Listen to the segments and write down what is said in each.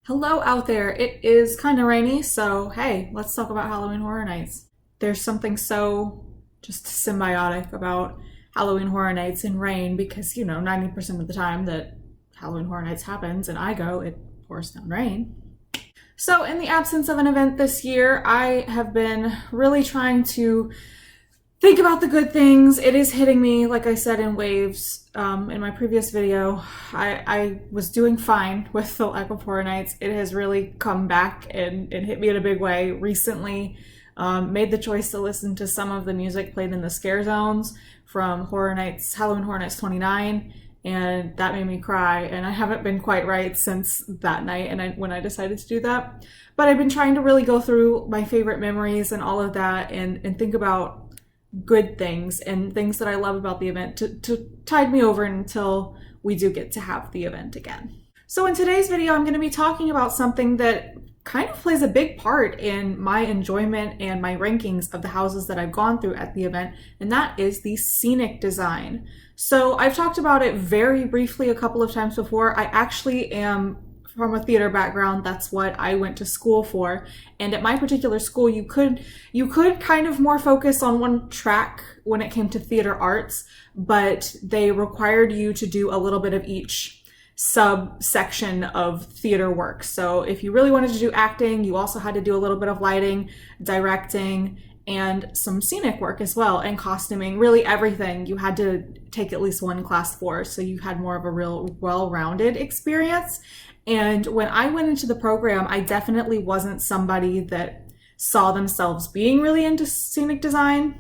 Hello out there. It is kind of rainy, so hey, let's talk about Halloween Horror Nights. There's something so just symbiotic about Halloween Horror Nights in rain because, 90% of the time that Halloween Horror Nights happens and I go, it pours down rain. So, in the absence of an event this year, I have been really trying to think about the good things. It is hitting me, like I said, in waves. In my previous video, I was doing fine with the lack of Horror Nights. It has really come back and hit me in a big way recently. Made the choice to listen to some of the music played in the scare zones from Halloween Horror Nights 29, and that made me cry, and I haven't been quite right since that night when I decided to do that. But I've been trying to really go through my favorite memories and all of that and think about good things and things that I love about the event to tide me over until we do get to have the event again. So in today's video, I'm going to be talking about something that kind of plays a big part in my enjoyment and my rankings of the houses that I've gone through at the event, and that is the scenic design. So I've talked about it very briefly a couple of times before. I actually am from a theater background. That's what I went to school for. And at my particular school, you could kind of more focus on one track when it came to theater arts, but they required you to do a little bit of each subsection of theater work. So if you really wanted to do acting, you also had to do a little bit of lighting, directing, and some scenic work as well, and costuming, really everything you had to take at least one class for, so you had more of a real well-rounded experience. And when I went into the program, I definitely wasn't somebody that saw themselves being really into scenic design.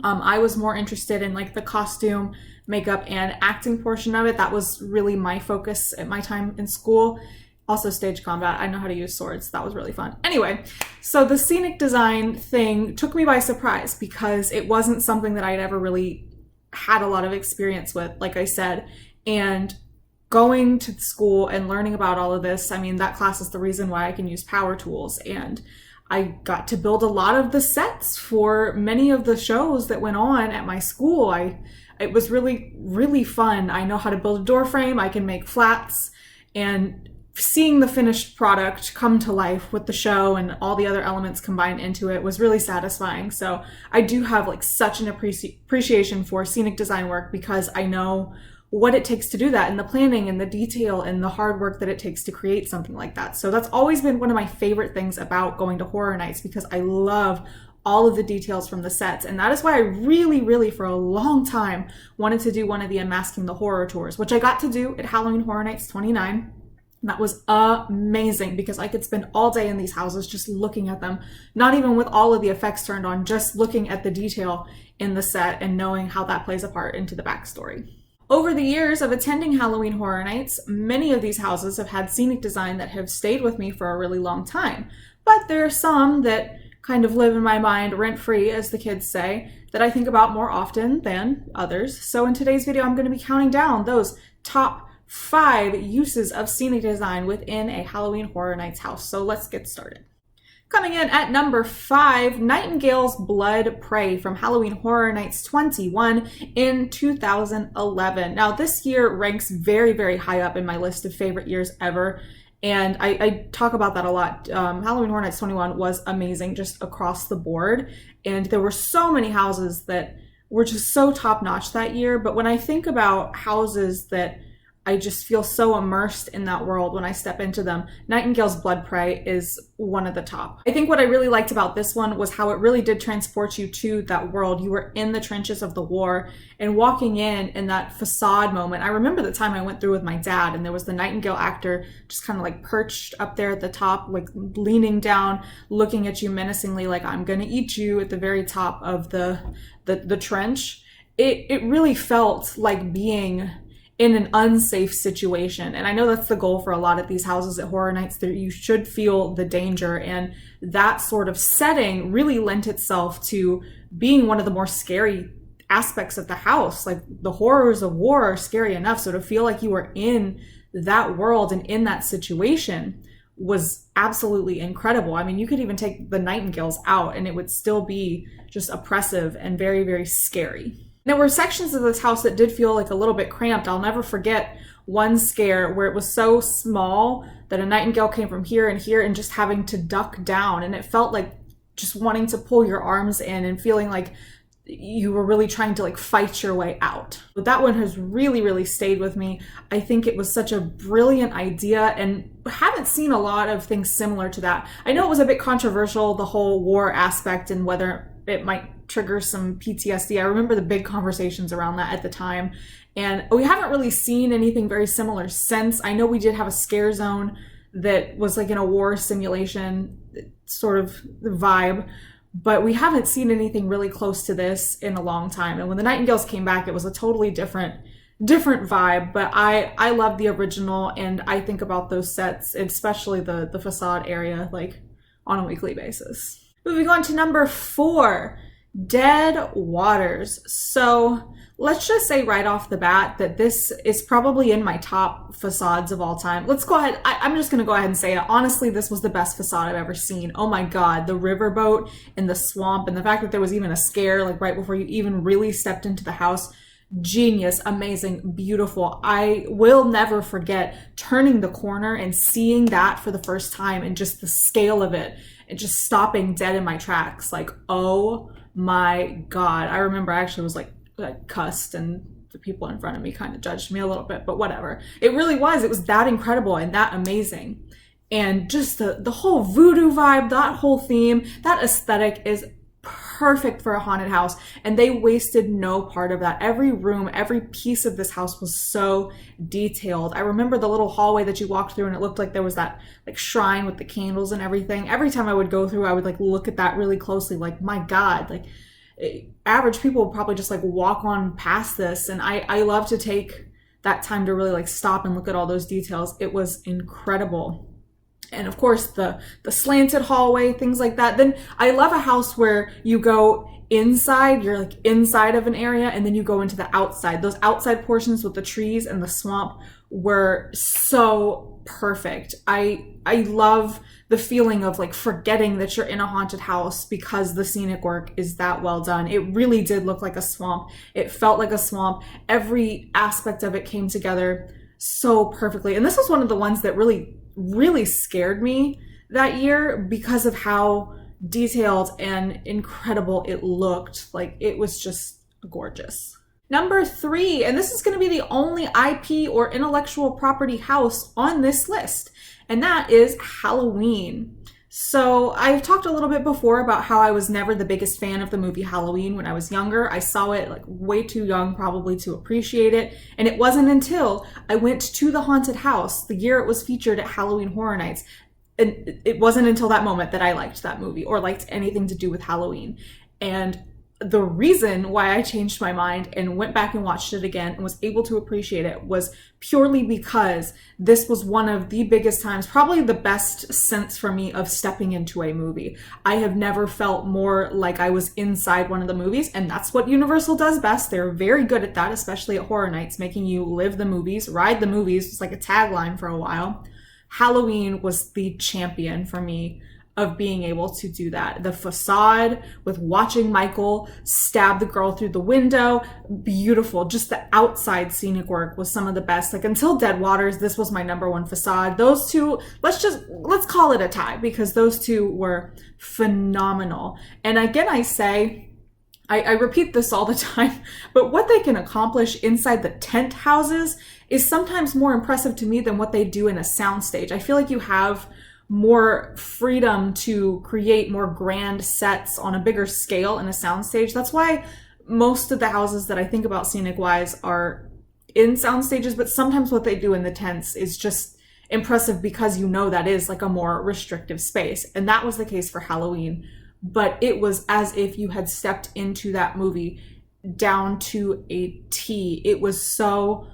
I was more interested in like the costume, makeup, and acting portion of it. That was really my focus at my time in school. Also stage combat. I know how to use swords. That was really fun. Anyway, so the scenic design thing took me by surprise because it wasn't something that I'd ever really had a lot of experience with, like I said. And going to school and learning about all of this, I mean, that class is the reason why I can use power tools. And I got to build a lot of the sets for many of the shows that went on at my school. It was really, really fun. I know how to build a door frame. I can make flats, and seeing the finished product come to life with the show and all the other elements combined into it was really satisfying. So I do have like such an appreciation for scenic design work because I know what it takes to do that, and the planning and the detail and the hard work that it takes to create something like that. So that's always been one of my favorite things about going to horror nights, because I love all of the details from the sets. And that is why I really, really for a long time wanted to do one of the Unmasking the Horror tours, which I got to do at Halloween Horror Nights 29. And that was amazing because I could spend all day in these houses just looking at them, not even with all of the effects turned on, just looking at the detail in the set and knowing how that plays a part into the backstory. Over the years of attending Halloween Horror Nights, many of these houses have had scenic design that have stayed with me for a really long time. But there are some that kind of live in my mind rent-free, as the kids say, that I think about more often than others. So in today's video, I'm going to be counting down those top 5 uses of scenic design within a Halloween Horror Nights house. So let's get started. Coming in at number 5, Nightingale's Blood Prey from Halloween Horror Nights 21 in 2011. Now this year ranks very, very high up in my list of favorite years ever. And I talk about that a lot. Halloween Horror Nights 21 was amazing just across the board. And there were so many houses that were just so top notch that year. But when I think about houses that I just feel so immersed in that world when I step into them, Nightingale's Blood Prey is one of the top. I think what I really liked about this one was how it really did transport you to that world. You were in the trenches of the war and walking in that facade moment. I remember the time I went through with my dad, and there was the Nightingale actor just kind of like perched up there at the top, like leaning down, looking at you menacingly like, I'm gonna eat you, at the very top of the trench. It really felt like being in an unsafe situation. And I know that's the goal for a lot of these houses at Horror Nights, that you should feel the danger, and that sort of setting really lent itself to being one of the more scary aspects of the house. Like the horrors of war are scary enough, so to feel like you were in that world and in that situation was absolutely incredible. I mean, you could even take the Nightingales out and it would still be just oppressive and very, very scary. There were sections of this house that did feel like a little bit cramped. I'll never forget one scare where it was so small that a nightingale came from here and here and just having to duck down. And it felt like just wanting to pull your arms in and feeling like you were really trying to like fight your way out. But that one has really, really stayed with me. I think it was such a brilliant idea and haven't seen a lot of things similar to that. I know it was a bit controversial, the whole war aspect and whether it might trigger some PTSD. I remember the big conversations around that at the time. And we haven't really seen anything very similar since. I know we did have a scare zone that was like in a war simulation sort of vibe, but we haven't seen anything really close to this in a long time. And when the Nightingales came back, it was a totally different vibe. But I love the original, and I think about those sets, especially the facade area, like on a weekly basis. Moving on to number 4, Dead Waters. So let's just say right off the bat that this is probably in my top facades of all time. Let's go ahead. I'm just going to go ahead and say it. Honestly, this was the best facade I've ever seen. Oh my God, the riverboat and the swamp and the fact that there was even a scare like right before you even really stepped into the house. Genius, amazing, beautiful. I will never forget turning the corner and seeing that for the first time and just the scale of it and just stopping dead in my tracks. Like, oh my God. I remember I actually was like cussed, and the people in front of me kind of judged me a little bit, but whatever. It really was. It was that incredible and that amazing. And just the whole voodoo vibe, that whole theme, that aesthetic is perfect for a haunted house. And they wasted no part of that. Every room, every piece of this house was so detailed. I remember the little hallway that you walked through and it looked like there was that like shrine with the candles and everything. Every time I would go through, I would like look at that really closely. Like, my God, like average people would probably just like walk on past this. And I love to take that time to really like stop and look at all those details. It was incredible. And of course the slanted hallway, things like that. Then I love a house where you go inside, you're like inside of an area, and then you go into the outside. Those outside portions with the trees and the swamp were so perfect. I love the feeling of like forgetting that you're in a haunted house because the scenic work is that well done. It really did look like a swamp. It felt like a swamp. Every aspect of it came together so perfectly. And this was one of the ones that really scared me that year because of how detailed and incredible it looked. Like, it was just gorgeous. Number 3, and this is going to be the only IP or intellectual property house on this list, and that is Halloween. So I've talked a little bit before about how I was never the biggest fan of the movie Halloween when I was younger. I saw it like way too young probably to appreciate it. And it wasn't until I went to the haunted house the year it was featured at Halloween Horror Nights. And it wasn't until that moment that I liked that movie or liked anything to do with Halloween. And the reason why I changed my mind and went back and watched it again and was able to appreciate it was purely because this was one of the biggest times, probably the best sense for me of stepping into a movie. I have never felt more like I was inside one of the movies, and that's what Universal does best. They're very good at that, especially at Horror Nights, making you live the movies, ride the movies. It's like a tagline for a while. Halloween was the champion for me of being able to do that. The facade with watching Michael stab the girl through the window, beautiful. Just the outside scenic work was some of the best. Like, until Dead Waters, this was my number 1 facade. Those two, let's call it a tie, because those two were phenomenal. And again, I repeat this all the time, but what they can accomplish inside the tent houses is sometimes more impressive to me than what they do in a soundstage. I feel like you have more freedom to create more grand sets on a bigger scale in a soundstage. That's why most of the houses that I think about scenic wise are in soundstages, but sometimes what they do in the tents is just impressive because you know that is like a more restrictive space. And that was the case for Halloween, but it was as if you had stepped into that movie down to a T. It was so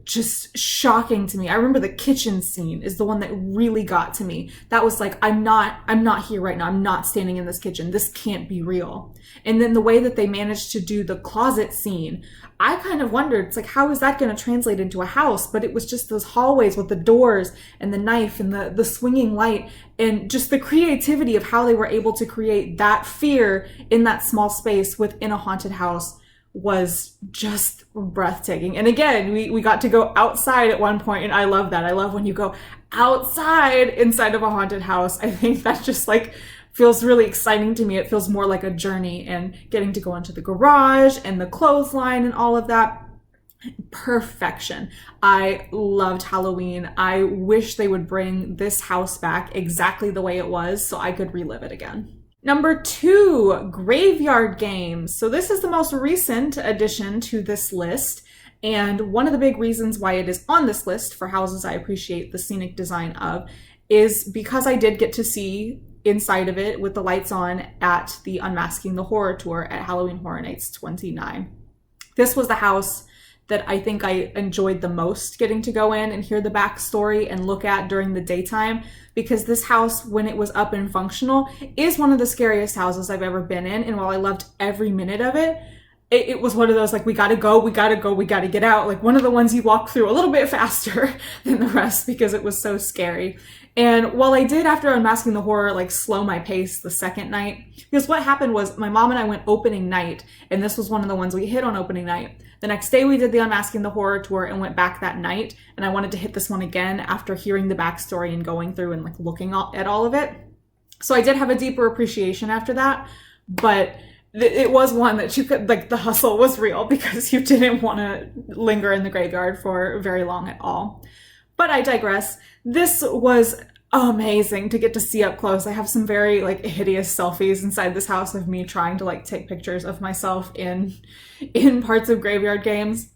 just shocking to me. I remember the kitchen scene is the one that really got to me. That was like, I'm not here right now. I'm not standing in this kitchen. This can't be real. And then the way that they managed to do the closet scene, I kind of wondered, it's like, how is that going to translate into a house? But it was just those hallways with the doors and the knife and the swinging light, and just the creativity of how they were able to create that fear in that small space within a haunted house was just breathtaking. And again, we got to go outside at one point, and I love that. I love when you go outside inside of a haunted house. I think that just like feels really exciting to me. It feels more like a journey, and getting to go into the garage and the clothesline and all of that. Perfection. I loved Halloween. I wish they would bring this house back exactly the way it was so I could relive it again. Number 2, graveyard games. So this is the most recent addition to this list. And one of the big reasons why it is on this list for houses I appreciate the scenic design of is because I did get to see inside of it with the lights on at the Unmasking the Horror tour at Halloween Horror Nights 29. This was the house that I think I enjoyed the most getting to go in and hear the backstory and look at during the daytime, because this house, when it was up and functional, is one of the scariest houses I've ever been in. And while I loved every minute of it, it was one of those, like, we gotta go, we gotta go, we gotta get out. Like one of the ones you walk through a little bit faster than the rest because it was so scary. And while I did, after Unmasking the Horror, like slow my pace the second night, because what happened was my mom and I went opening night, and this was one of the ones we hit on opening night. The next day we did the Unmasking the Horror tour and went back that night, and I wanted to hit this one again after hearing the backstory and going through and like looking at all of it. So I did have a deeper appreciation after that, but it was one that you could, like, the hustle was real because you didn't want to linger in the graveyard for very long at all. But I digress. This was amazing to get to see up close. I have some very like hideous selfies inside this house of me trying to like take pictures of myself in parts of graveyard games.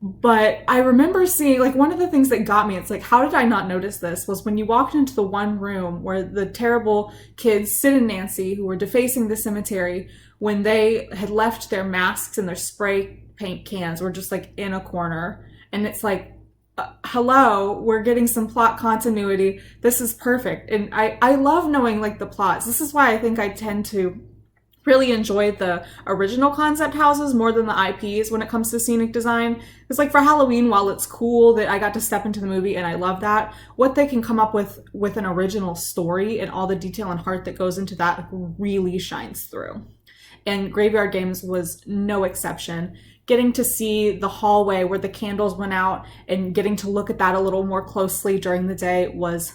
But I remember seeing, like, one of the things that got me, it's like, how did I not notice this, was when you walked into the one room where the terrible kids, Sid and Nancy, who were defacing the cemetery, when they had left their masks and their spray paint cans were just like in a corner. And it's like, hello, we're getting some plot continuity. This is perfect. And I love knowing like the plots. This is why I think I tend to really enjoy the original concept houses more than the IPs when it comes to scenic design. It's like for Halloween, while it's cool that I got to step into the movie and I love that, what they can come up with an original story and all the detail and heart that goes into that really shines through. And Graveyard Games was no exception. Getting to see the hallway where the candles went out and getting to look at that a little more closely during the day was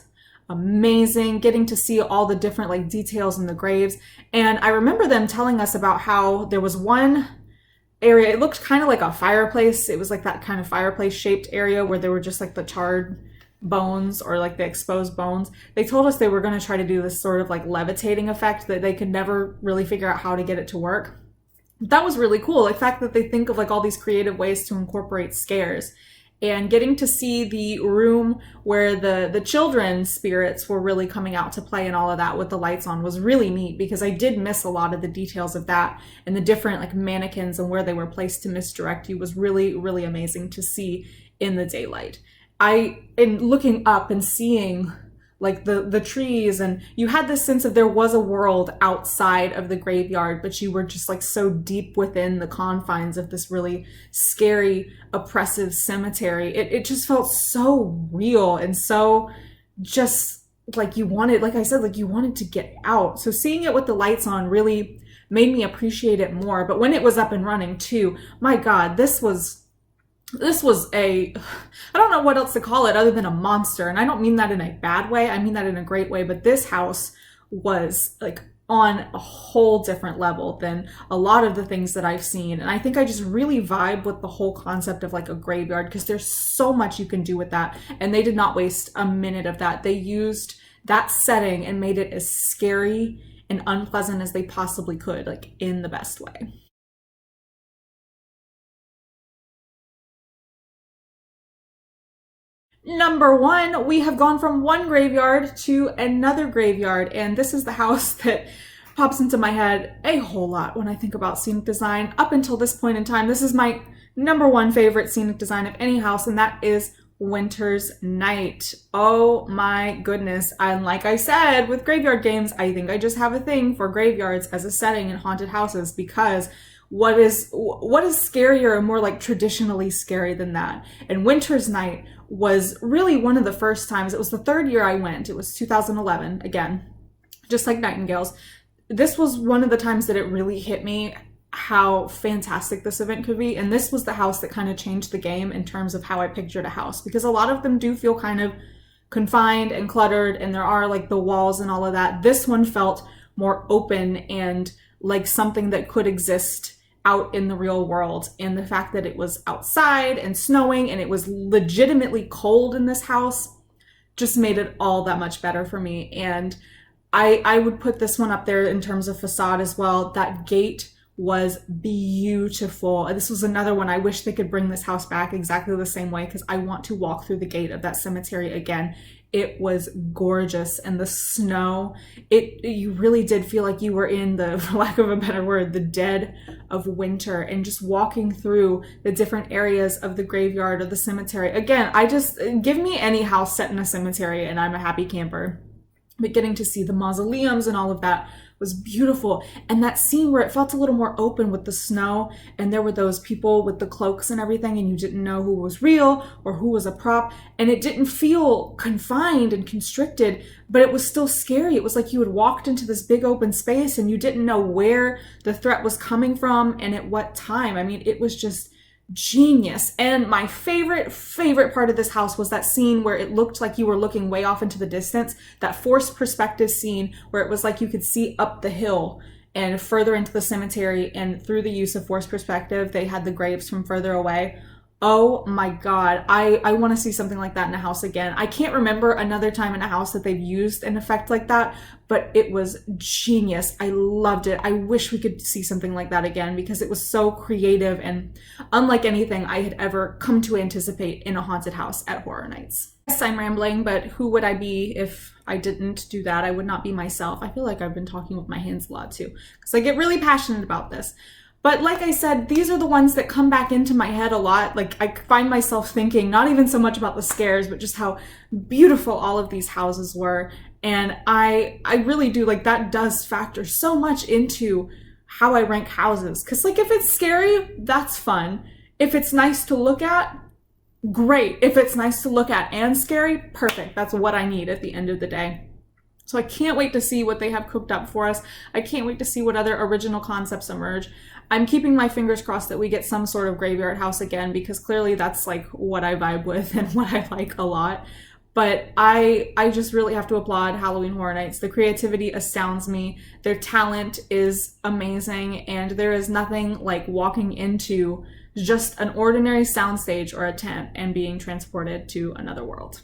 amazing. Getting to see all the different like details in the graves. And I remember them telling us about how there was one area, it looked kind of like a fireplace. It was like that kind of fireplace shaped area where there were just like the charred bones or like the exposed bones. They told us they were going to try to do this sort of like levitating effect that they could never really figure out how to get it to work. That was really cool. The fact that they think of like all these creative ways to incorporate scares. And getting to see the room where the children's spirits were really coming out to play and all of that with the lights on was really neat, because I did miss a lot of the details of that, and the different like mannequins and where they were placed to misdirect you was really, really amazing to see in the daylight. In looking up and seeing like the trees, and you had this sense of there was a world outside of the graveyard, but you were just like so deep within the confines of this really scary, oppressive cemetery. It just felt so real and so just like you wanted, like I said, like you wanted to get out. So seeing it with the lights on really made me appreciate it more. But when it was up and running too, my God, this was I don't know what else to call it other than a monster. And I don't mean that in a bad way. I mean that in a great way. But this house was like on a whole different level than a lot of the things that I've seen. And I think I just really vibe with the whole concept of like a graveyard, because there's so much you can do with that. And they did not waste a minute of that. They used that setting and made it as scary and unpleasant as they possibly could, like in the best way. Number 1, we have gone from one graveyard to another graveyard, and this is the house that pops into my head a whole lot when I think about scenic design. Up until this point in time, this is my number 1 favorite scenic design of any house, and that is Winter's Night. Oh my goodness. And like I said, with graveyard games, I think I just have a thing for graveyards as a setting in haunted houses, because what is scarier and more like traditionally scary than that? And Winter's Night was really one of the first times. It was the third year I went. It was 2011, again, just like Nightingales. This was one of the times that it really hit me how fantastic this event could be. And this was the house that kind of changed the game in terms of how I pictured a house, because a lot of them do feel kind of confined and cluttered, and there are like the walls and all of that. This one felt more open and like something that could exist out in the real world. And the fact that it was outside and snowing and it was legitimately cold in this house just made it all that much better for me. And I would put this one up there in terms of facade as well. That gate was beautiful. This was another one. I wish they could bring this house back exactly the same way, because I want to walk through the gate of that cemetery again. It was gorgeous. And the snow, you really did feel like you were in the, for lack of a better word, the dead of winter, and just walking through the different areas of the graveyard or the cemetery. Again, give me any house set in a cemetery and I'm a happy camper. But getting to see the mausoleums and all of that was beautiful. And that scene where it felt a little more open with the snow, and there were those people with the cloaks and everything, and you didn't know who was real or who was a prop, and it didn't feel confined and constricted, but it was still scary. It was like you had walked into this big open space and you didn't know where the threat was coming from and at what time. I mean, it was just genius. And my favorite part of this house was that scene where it looked like you were looking way off into the distance, that forced perspective scene where it was like you could see up the hill and further into the cemetery, and through the use of forced perspective they had the graves from further away. Oh my God, I want to see something like that in a house again. I can't remember another time in a house that they've used an effect like that, but it was genius. I loved it. I wish we could see something like that again, because it was so creative and unlike anything I had ever come to anticipate in a haunted house at Horror Nights. Yes, I'm rambling, but who would I be if I didn't do that? I would not be myself. I feel like I've been talking with my hands a lot too, because I get really passionate about this. But like I said, these are the ones that come back into my head a lot. Like I find myself thinking not even so much about the scares, but just how beautiful all of these houses were. And I really do, like, that does factor so much into how I rank houses. Because like if it's scary, that's fun. If it's nice to look at, great. If it's nice to look at and scary, perfect. That's what I need at the end of the day. So I can't wait to see what they have cooked up for us. I can't wait to see what other original concepts emerge. I'm keeping my fingers crossed that we get some sort of graveyard house again, because clearly that's like what I vibe with and what I like a lot. But I just really have to applaud Halloween Horror Nights. The creativity astounds me. Their talent is amazing, and there is nothing like walking into just an ordinary soundstage or a tent and being transported to another world.